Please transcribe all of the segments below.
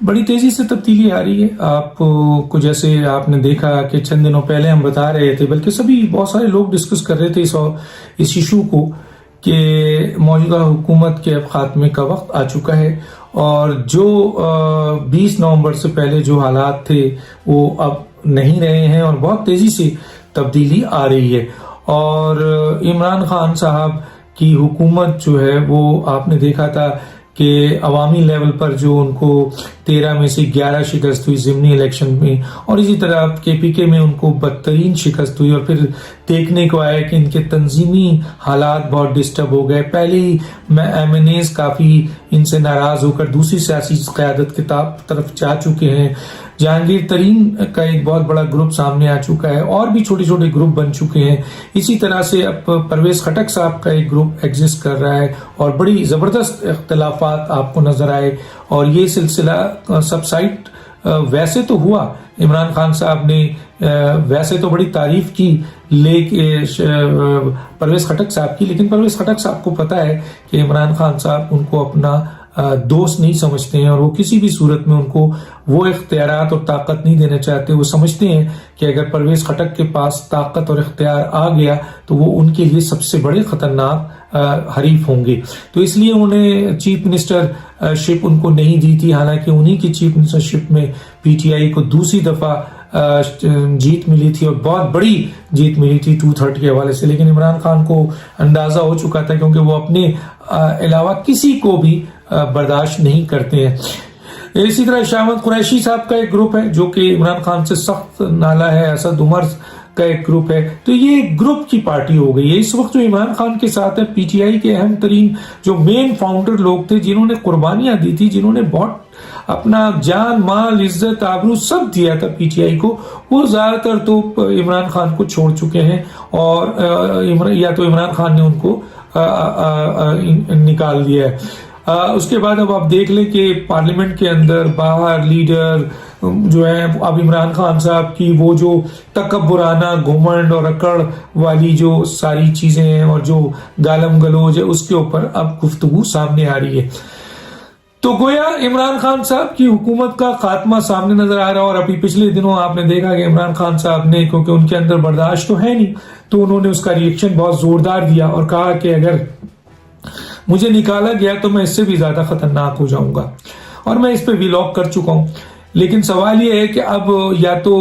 بڑی تیزی سے تبدیلی آ رہی ہے. آپ کو جیسے آپ نے دیکھا کہ چند دنوں پہلے ہم بتا رہے تھے، بلکہ سبھی بہت سارے لوگ ڈسکس کر رہے تھے اس ایشو کو کہ موجودہ حکومت کے اب خاتمے کا وقت آ چکا ہے، اور جو 20 نومبر سے پہلے جو حالات تھے وہ اب نہیں رہے ہیں، اور بہت تیزی سے تبدیلی آ رہی ہے. اور عمران خان صاحب کی حکومت جو ہے وہ آپ نے دیکھا تھا کہ عوامی لیول پر جو ان کو 13 میں سے 11 شکست ہوئی ضمنی الیکشن میں، اور اسی طرح KPK میں ان کو بدترین شکست ہوئی، اور پھر دیکھنے کو آیا کہ ان کے تنظیمی حالات بہت ڈسٹرب ہو گئے. پہلے ہی MNAs کافی ان سے ناراض ہو کر دوسری سیاسی قیادت کی طرف جا چکے ہیں. جہانگیر ترین کا ایک بہت بڑا گروپ سامنے آ چکا ہے، اور بھی چھوٹے چھوٹے گروپ بن چکے ہیں. اسی طرح سے اب پرویز خٹک صاحب کا ایک گروپ ایگزسٹ کر رہا ہے، اور بڑی زبردست اختلافات آپ کو نظر آئے. اور یہ سلسلہ سبسائڈ ویسے تو ہوا، عمران خان صاحب نے ویسے تو بڑی تعریف کی پرویز خٹک صاحب کی، لیکن پرویز خٹک صاحب کو پتا ہے کہ عمران خان صاحب ان کو اپنا دوست نہیں سمجھتے ہیں، اور وہ کسی بھی صورت میں ان کو وہ اختیارات اور طاقت نہیں دینا چاہتے. وہ سمجھتے ہیں کہ اگر پرویز خٹک کے پاس طاقت اور اختیار آ گیا تو وہ ان کے لیے سب سے بڑے خطرناک حریف ہوں گے. تو اس لیے انہوں نے چیف منسٹر شپ ان کو نہیں دی تھی، حالانکہ انہی کی چیف منسٹر شپ میں PTI کو دوسری دفعہ جیت ملی تھی، اور بہت بڑی جیت ملی تھی 2/3 کے حوالے سے. لیکن عمران خان کو اندازہ ہو چکا تھا، کیونکہ وہ اپنے علاوہ کسی کو بھی برداشت نہیں کرتے ہیں. اسی طرح شاہ احمد قریشی صاحب کا ایک گروپ ہے جو کہ عمران خان سے سخت نالا ہے، اسد عمر کا ایک گروپ ہے. تو یہ ایک گروپ کی پارٹی ہو گئی ہے اس وقت جو عمران خان کے ساتھ ہے. PTI کے اہم ترین جو مین فاؤنڈر لوگ تھے، جنہوں نے قربانیاں دی تھی، جنہوں نے بہت اپنا جان مال عزت آبرو سب دیا تھا PTI کو، وہ زیادہ تر تو عمران خان کو چھوڑ چکے ہیں، اور یا تو عمران خان نے ان کو نکال دیا ہے. اس کے بعد اب آپ دیکھ لیں کہ پارلیمنٹ کے اندر باہر لیڈر جو ہیں اب عمران خان صاحب کی وہ جو تکبرانہ گھمنڈ اور اکڑ والی جو ساری چیزیں ہیں اور جو گالم گلوج ہے، اس کے اوپر اب گفتگو سامنے آ رہی ہے. تو گویا عمران خان صاحب کی حکومت کا خاتمہ سامنے نظر آ رہا ہے. اور ابھی پچھلے دنوں آپ نے دیکھا کہ عمران خان صاحب نے، کیونکہ ان کے اندر برداشت تو ہے نہیں، تو انہوں نے اس کا ریئیکشن بہت زوردار دیا اور کہا کہ اگر مجھے نکالا گیا تو میں اس سے بھی زیادہ خطرناک ہو جاؤں گا. اور میں اس پہ ویلاگ کر چکا ہوں. لیکن سوال یہ ہے کہ اب یا تو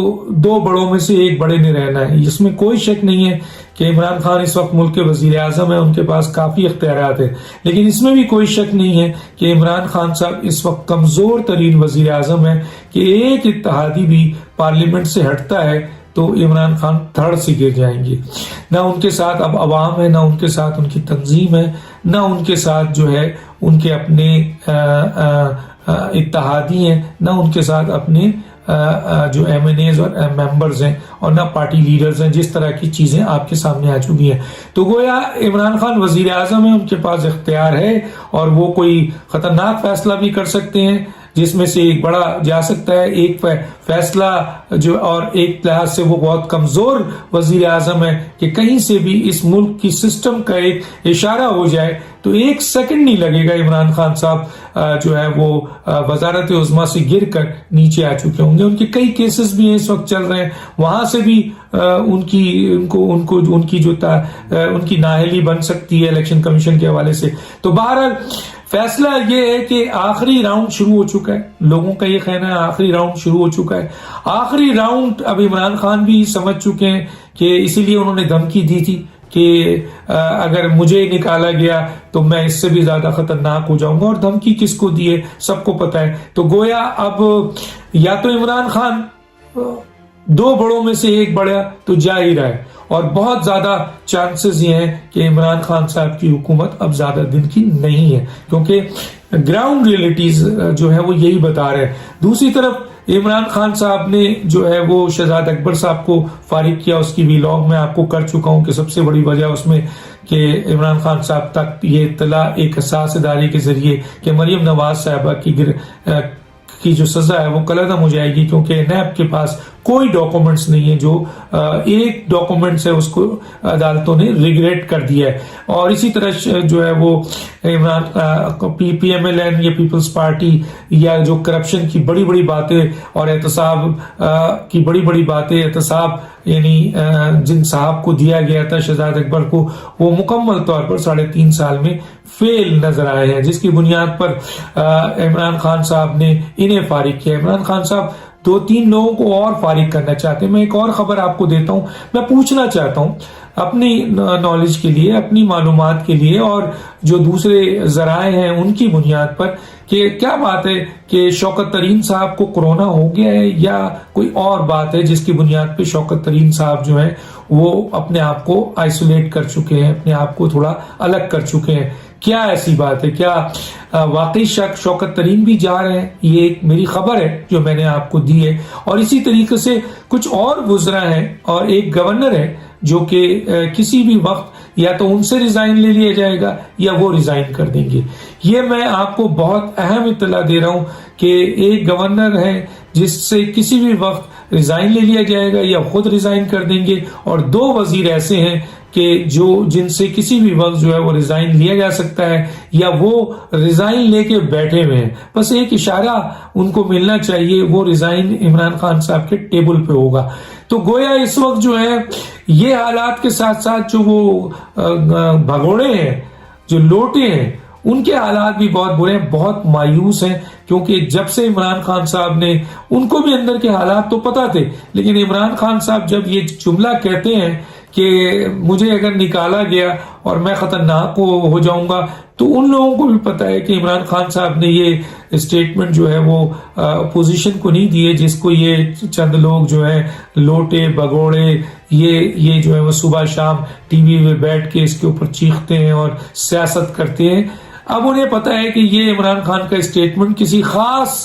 دو بڑوں میں سے ایک بڑے نے رہنا ہے. اس میں کوئی شک نہیں ہے کہ عمران خان اس وقت ملک کے وزیر اعظم ہیں، ان کے پاس کافی اختیارات ہیں. لیکن اس میں بھی کوئی شک نہیں ہے کہ عمران خان صاحب اس وقت کمزور ترین وزیر اعظم ہیں، کہ ایک اتحادی بھی پارلیمنٹ سے ہٹتا ہے تو عمران خان دھڑ سے گر جائیں گے. نہ ان کے ساتھ اب عوام ہے، نہ ان کے ساتھ ان کی تنظیم ہے، نہ ان کے ساتھ جو ہے ان کے اپنے اتحادی ہیں، نہ ان کے ساتھ اپنے جو MNAs اور ممبرز ہیں، اور نہ پارٹی لیڈرز ہیں. جس طرح کی چیزیں آپ کے سامنے آ چکی ہیں. تو گویا عمران خان وزیر اعظم ہیں، ان کے پاس اختیار ہے، اور وہ کوئی خطرناک فیصلہ بھی کر سکتے ہیں، جس میں سے ایک بڑا جا سکتا ہے. ایک فیصلہ جو، اور ایک لحاظ سے وہ بہت کمزور وزیر اعظم ہے کہ کہیں سے بھی اس ملک کی سسٹم کا ایک اشارہ ہو جائے تو 1 سیکنڈ نہیں لگے گا، عمران خان صاحب جو ہے وہ وزارت عظمیٰ سے گر کر نیچے آ چکے ہوں گے. ان کے کئی کیسز بھی اس وقت چل رہے ہیں، وہاں سے بھی ان کی نااہلی بن سکتی ہے الیکشن کمیشن کے حوالے سے. تو بہرحال فیصلہ یہ ہے کہ آخری راؤنڈ شروع ہو چکا ہے. لوگوں کا یہ کہنا ہے آخری راؤنڈ شروع ہو چکا ہے. آخری راؤنڈ اب عمران خان بھی سمجھ چکے ہیں، کہ اسی لیے انہوں نے دھمکی دی تھی کہ اگر مجھے نکالا گیا تو میں اس سے بھی زیادہ خطرناک ہو جاؤں گا. اور دھمکی کس کو دی ہے سب کو پتا ہے. تو گویا اب یا تو عمران خان دو بڑوں میں سے ایک بڑا تو جا ہی رہا ہے، اور بہت زیادہ چانسز یہ ہیں کہ عمران خان صاحب کی حکومت اب زیادہ دن کی نہیں ہے، کیونکہ گراؤنڈ ریئلٹیز جو ہے وہ یہی بتا رہے ہیں. دوسری طرف عمران خان صاحب نے جو ہے وہ شہزاد اکبر صاحب کو فارغ کیا. اس کی ویلاگ میں آپ کو کر چکا ہوں کہ سب سے بڑی وجہ اس میں کہ عمران خان صاحب تک یہ اطلاع ایک حساس ادارے کے ذریعے کہ مریم نواز صاحبہ کی جو سزا ہے وہ کل عدم ہو جائے گی، کیونکہ نیب کے پاس کوئی ڈاکومنٹس نہیں ہے، جو ایک ڈاکومنٹس ہے اس کو عدالتوں نے ریگریٹ کر دیا ہے۔ اور اسی طرح جو ہے وہ Imran P M L N یا پیپلز پارٹی یا جو کرپشن کی بڑی بڑی باتیں اور احتساب کی بڑی بڑی باتیں، احتساب یعنی جن صاحب کو دیا گیا تھا شہزاد اکبر کو، وہ مکمل طور پر 3.5 سال میں فیل نظر آئے ہیں، جس کی بنیاد پر عمران خان صاحب نے انہیں فارغ کیا۔ عمران خان صاحب 2-3 لوگوں کو اور فارغ کرنا چاہتے ہیں۔ میں ایک اور خبر آپ کو دیتا ہوں، میں پوچھنا چاہتا ہوں اپنی نالج کے لیے، اپنی معلومات کے لیے اور جو دوسرے ذرائع ہیں ان کی بنیاد پر، کہ کیا بات ہے کہ شوکت ترین صاحب کو کورونا ہو گیا ہے یا کوئی اور بات ہے جس کی بنیاد پہ شوکت ترین صاحب جو ہیں وہ اپنے آپ کو آئسولیٹ کر چکے ہیں، اپنے آپ کو تھوڑا الگ کر چکے ہیں؟ کیا ایسی بات ہے؟ کیا واقعی شوکت ترین بھی جا رہے ہیں؟ یہ ایک میری خبر ہے جو میں نے آپ کو دی ہے۔ اور اسی طریقے سے کچھ اور وزراء ہیں اور ایک گورنر ہے جو کہ کسی بھی وقت یا تو ان سے ریزائن لے لیا جائے گا یا وہ ریزائن کر دیں گے۔ یہ میں آپ کو بہت اہم اطلاع دے رہا ہوں کہ ایک گورنر ہے جس سے کسی بھی وقت ریزائن لے لیا جائے گا یا خود ریزائن کر دیں گے، اور 2 وزیر ایسے ہیں کہ جن سے کسی بھی وقت جو ہے وہ ریزائن لیا جا سکتا ہے یا وہ ریزائن لے کے بیٹھے ہوئے ہیں، بس ایک اشارہ ان کو ملنا چاہیے، وہ ریزائن عمران خان صاحب کے ٹیبل پہ ہوگا۔ تو گویا اس وقت جو ہے یہ حالات کے ساتھ ساتھ جو وہ بھگوڑے ہیں، جو لوٹے ہیں، ان کے حالات بھی بہت برے ہیں، بہت مایوس ہیں، کیونکہ جب سے عمران خان صاحب نے، ان کو بھی اندر کے حالات تو پتا تھے، لیکن عمران خان صاحب جب یہ جملہ کہتے ہیں کہ مجھے اگر نکالا گیا اور میں خطرناک ہو جاؤں گا، تو ان لوگوں کو بھی پتا ہے کہ عمران خان صاحب نے یہ اسٹیٹمنٹ جو ہے وہ اپوزیشن کو نہیں دی ہے، جس کو یہ چند لوگ جو ہیں لوٹے بگوڑے یہ جو ہے وہ صبح شام ٹی وی میں بیٹھ کے اس کے اوپر چیختے ہیں اور سیاست کرتے ہیں۔ اب انہیں پتا ہے کہ یہ عمران خان کا اسٹیٹمنٹ کسی خاص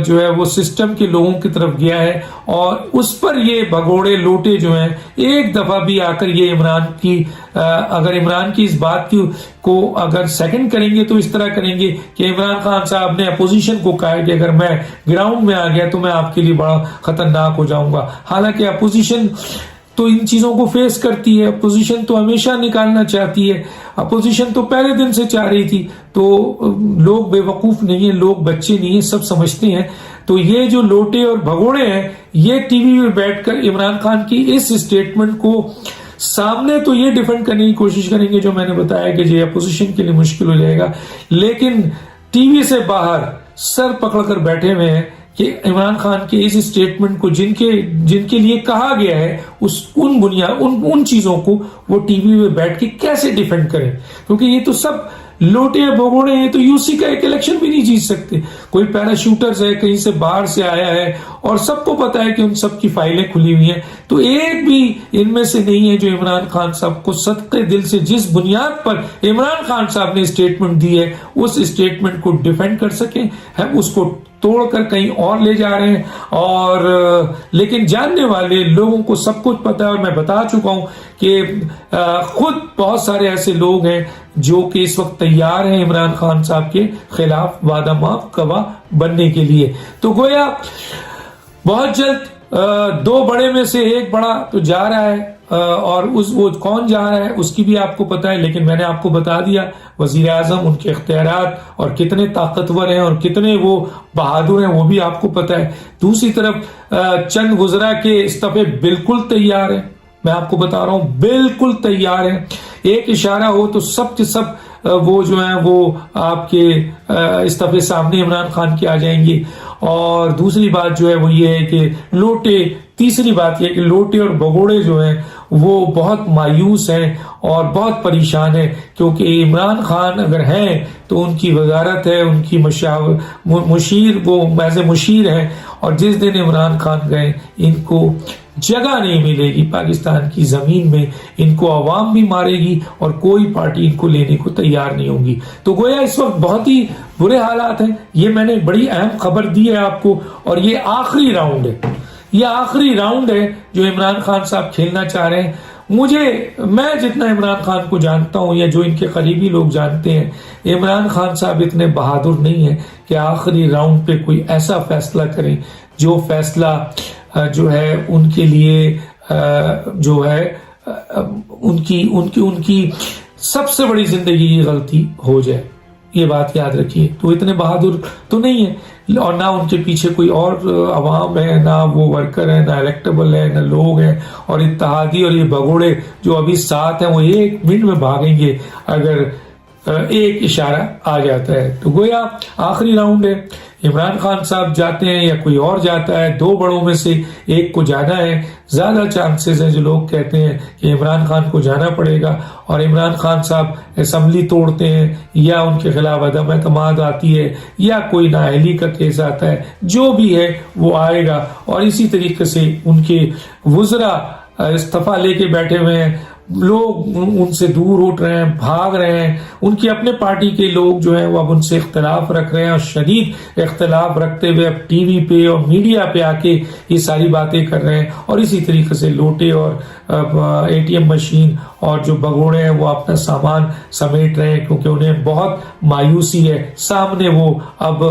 جو ہے وہ سسٹم کے لوگوں کی طرف گیا ہے، اور اس پر یہ بھگوڑے لوٹے جو ہیں ایک دفعہ بھی آ کر یہ اگر عمران کی اس بات کو اگر سیکنڈ کریں گے تو اس طرح کریں گے کہ عمران خان صاحب نے اپوزیشن کو کہا کہ اگر میں گراؤنڈ میں آ گیا تو میں آپ کے لیے بڑا خطرناک ہو جاؤں گا۔ حالانکہ اپوزیشن تو ان چیزوں کو فیس کرتی ہے، اپوزیشن تو ہمیشہ نکالنا چاہتی ہے، اپوزیشن تو پہلے دن سے چاہ رہی تھی۔ تو لوگ بے وقوف نہیں ہیں، لوگ بچے نہیں ہیں، سب سمجھتے ہیں۔ تو یہ جو لوٹے اور بھگوڑے ہیں یہ ٹی وی میں بیٹھ کر عمران خان کی اس اسٹیٹمنٹ کو سامنے تو یہ ڈیفینڈ کرنے کی کوشش کریں گے جو میں نے بتایا کہ یہ اپوزیشن کے لیے مشکل ہو جائے گا، لیکن ٹی وی سے باہر سر پکڑ کر بیٹھے ہوئے ہیں کہ عمران خان کے اس اسٹیٹمنٹ کو جن کے لیے کہا گیا ہے ان چیزوں کو وہ ٹی وی میں بیٹھ کے کیسے ڈیفینڈ کریں، کیونکہ یہ تو سب لوٹے بھگوڑے ہیں، تو یو سی کا ایک الیکشن بھی نہیں جیت سکتے۔ کوئی پیراشوٹرز ہے، کہیں سے باہر سے آیا ہے، اور سب کو پتا ہے کہ ان سب کی فائلیں کھلی ہوئی ہیں، تو ایک بھی ان میں سے نہیں ہے جو عمران خان صاحب کو صدقے دل سے، جس بنیاد پر عمران خان صاحب نے اسٹیٹمنٹ دی ہے اس اسٹیٹمنٹ کو ڈیفینڈ کر سکیں۔ ہم اس کو توڑ کر کہیں اور لے جا رہے ہیں، اور لیکن جاننے والے لوگوں کو سب کچھ پتا ہے، اور میں بتا چکا ہوں کہ خود بہت سارے ایسے لوگ ہیں جو کہ اس وقت تیار ہیں عمران خان صاحب کے خلاف وعدہ معاف گواہ بننے کے لیے۔ تو گویا بہت جلد 2 بڑے میں سے ایک بڑا تو جا رہا ہے، اور وہ کون جا رہا ہے اس کی بھی آپ کو پتا ہے، لیکن میں نے آپ کو بتا دیا وزیر اعظم، ان کے اختیارات اور کتنے طاقتور ہیں اور کتنے وہ بہادر ہیں وہ بھی آپ کو پتا ہے۔ دوسری طرف چند وزراء کے استعفے بالکل تیار ہیں، میں آپ کو بتا رہا ہوں بالکل تیار ہیں، ایک اشارہ ہو تو سب کے سب وہ جو ہیں وہ آپ کے استعفے سامنے عمران خان کے آ جائیں گے۔ اور دوسری بات جو ہے وہ یہ ہے کہ تیسری بات یہ کہ لوٹے اور بگوڑے جو ہیں وہ بہت مایوس ہیں اور بہت پریشان ہیں، کیونکہ عمران خان اگر ہیں تو ان کی وزارت ہے، ان کی مشیر، وہ محض مشیر ہیں، اور جس دن عمران خان گئے ان کو جگہ نہیں ملے گی پاکستان کی زمین میں، ان کو عوام بھی مارے گی اور کوئی پارٹی ان کو لینے کو تیار نہیں ہوگی۔ تو گویا اس وقت بہت ہی برے حالات ہیں۔ یہ میں نے بڑی اہم خبر دی ہے آپ کو، اور یہ آخری راؤنڈ ہے، یہ آخری راؤنڈ ہے جو عمران خان صاحب کھیلنا چاہ رہے ہیں، میں جتنا عمران خان کو جانتا ہوں یا جو ان کے قریبی لوگ جانتے ہیں، عمران خان صاحب اتنے بہادر نہیں ہیں کہ آخری راؤنڈ پہ کوئی ایسا فیصلہ کریں جو فیصلہ جو ہے ان کے لیے جو ہے ان کی سب سے بڑی زندگی کی غلطی ہو جائے. یہ بات یاد رکھیے. تو اتنے بہادر تو نہیں ہے، اور نہ ان کے پیچھے کوئی اور عوام ہے، نہ وہ ورکر ہے، نہ الیکٹیبل ہے، نہ لوگ ہیں. اور اتحادی اور یہ بگوڑے جو ابھی ساتھ ہیں وہ 1 منٹ میں بھاگیں گے اگر ایک اشارہ آ جاتا ہے. تو گویا آخری راؤنڈ ہے، عمران خان صاحب جاتے ہیں یا کوئی اور جاتا ہے، 2 بڑوں میں سے ایک کو جانا ہے. زیادہ چانسز ہیں، جو لوگ کہتے ہیں کہ عمران خان کو جانا پڑے گا، اور عمران خان صاحب اسمبلی توڑتے ہیں یا ان کے خلاف عدم اعتماد آتی ہے یا کوئی نااہلی کا کیس آتا ہے، جو بھی ہے وہ آئے گا. اور اسی طریقے سے ان کے وزراء استعفیٰ لے کے بیٹھے ہوئے ہیں، لوگ ان سے دور اٹھ رہے ہیں، بھاگ رہے ہیں. ان کی اپنے پارٹی کے لوگ جو ہیں وہ اب ان سے اختلاف رکھ رہے ہیں، اور شدید اختلاف رکھتے ہوئے اب ٹی وی پہ اور میڈیا پہ آ کے یہ ساری باتیں کر رہے ہیں. اور اسی طریقے سے لوٹے اور ATM مشین اور جو بگوڑے ہیں وہ اپنا سامان سمیٹ رہے ہیں، کیونکہ انہیں بہت مایوسی ہے. سامنے وہ اب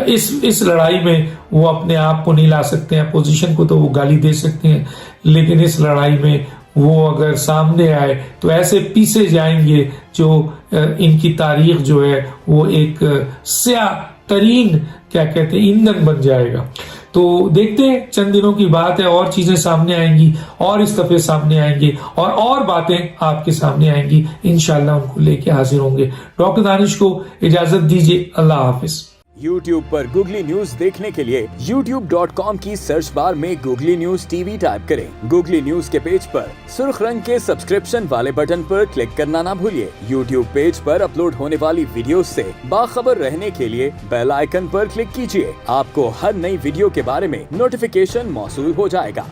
اس لڑائی میں وہ اپنے آپ کو نہیں لا سکتے ہیں. اپوزیشن کو تو وہ گالی دے سکتے ہیں، لیکن اس لڑائی میں وہ اگر سامنے آئے تو ایسے پیسے جائیں گے جو ان کی تاریخ جو ہے وہ ایک سیاہ ترین کیا کہتے ہیں ایندھن بن جائے گا. تو دیکھتے ہیں، چند دنوں کی بات ہے، اور چیزیں سامنے آئیں گی، اور استعفے سامنے آئیں گے، اور باتیں آپ کے سامنے آئیں گی. انشاءاللہ ان کو لے کے حاضر ہوں گے. ڈاکٹر دانش کو اجازت دیجیے. اللہ حافظ. YouTube پر گوگلی نیوز دیکھنے کے لیے youtube.com کی سرچ بار میں googly news T V type کریں. گوگلی نیوز کے پیج پر سرخ رنگ کے سبسکرپشن والے بٹن پر کلک کرنا نہ بھولیے. YouTube پیج پر اپلوڈ ہونے والی ویڈیوز سے باخبر رہنے کے لیے بیل آئیکن پر کلک کیجیے. آپ کو ہر نئی ویڈیو کے بارے میں نوٹیفیکیشن موصول ہو جائے گا.